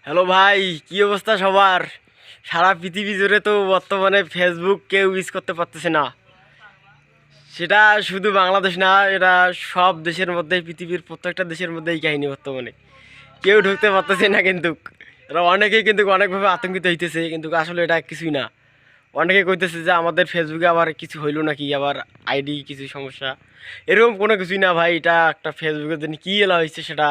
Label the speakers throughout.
Speaker 1: Hello ভাই, কি অবস্থা সবার? সারা পৃথিবী জুড়ে তো বর্তমানে ফেসবুক কেউ ইউজ করতে পারতেছে না। সেটা শুধু বাংলাদেশ না, এটা সব দেশের মধ্যেই, পৃথিবীর প্রত্যেকটা দেশের মধ্যেই কাহিনী বর্তমানে কেউ ঢুকতে পারতেছে না। কিন্তু এরা অনেকেই কিন্তু অনেকভাবে আতঙ্কিত হইতেছে, কিন্তু আসলে এটা কিছুই না। অনেকে কইতেছে যে আমাদের ফেসবুকে আবার কিছু হইলো নাকি, আবার আইডি কিছু সমস্যা, এরকম কোনো কিছুই না ভাই। এটা একটা ফেসবুকের জন্য কী এলা হয়েছে সেটা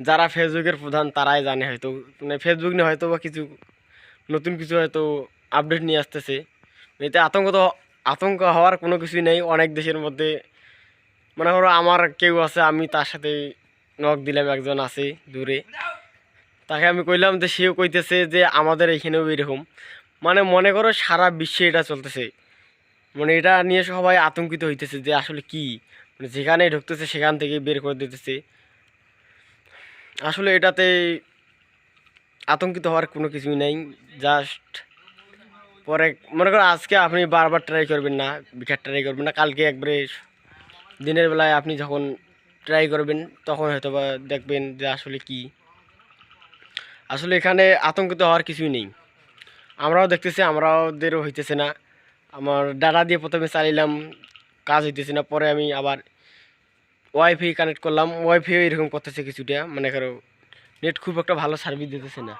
Speaker 1: যারা ফেসবুকের প্রধান তারাই জানে। হয়তো মানে ফেসবুক নিয়ে হয়তো বা কিছু নতুন কিছু হয়তো আপডেট নিয়ে আসতেছে। এতে আতঙ্ক হওয়ার কোনো কিছুই নেই। অনেক দেশের মধ্যে মনে করো আমার কেউ আছে, আমি তার সাথে নক দিলাম, একজন আছে দূরে, তাকে আমি কইলাম যে সেও কইতেছে যে আমাদের এখানেও এরকম। মানে মনে করো সারা বিশ্বে এটা চলতেছে। মানে এটা নিয়ে সবাই আতঙ্কিত হইতেছে যে আসলে কি, মানে যেখানে ঢুকতেছে সেখান থেকে বের করে দিতেছে। আসলে এটাতে আতঙ্কিত হওয়ার কোনো কিছুই নেই। জাস্ট পরে মনে করো আজকে আপনি বারবার ট্রাই করবেন না, বিকার ট্রাই করবেন না, কালকে একবারে দিনের বেলায় আপনি যখন ট্রাই করবেন তখন হয়তো বা দেখবেন যে আসলে কি। আসলে এখানে আতঙ্কিত হওয়ার কিছুই নেই। আমরাও দেখতেছি, আমাদেরও হইতেছে না। আমার ডাটা দিয়ে প্রথমে চালিলাম, কাজ হইতেছে না। পরে আমি আবার ওয়াইফাই কানেক্ট করলাম, ওয়াইফাইও এরকম করতেছে কিছুটা। মনে করো নেট খুব একটা ভালো সার্ভিস দিতেছে না।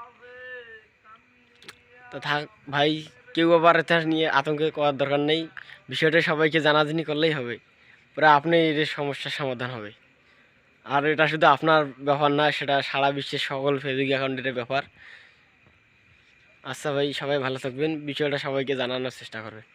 Speaker 1: তো থাক ভাই, কেউ আবার এটা নিয়ে আতঙ্কে করার দরকার নেই। বিষয়টা সবাইকে জানাজানি করলেই হবে, পরে আপনি এর সমস্যার সমাধান হবে। আর এটা শুধু আপনার ব্যাপার না, সেটা সারা বিশ্বের সকল ফেসবুক অ্যাকাউন্টের ব্যাপার। আচ্ছা ভাই, সবাই ভালো থাকবেন, বিষয়টা সবাইকে জানানোর চেষ্টা করবেন।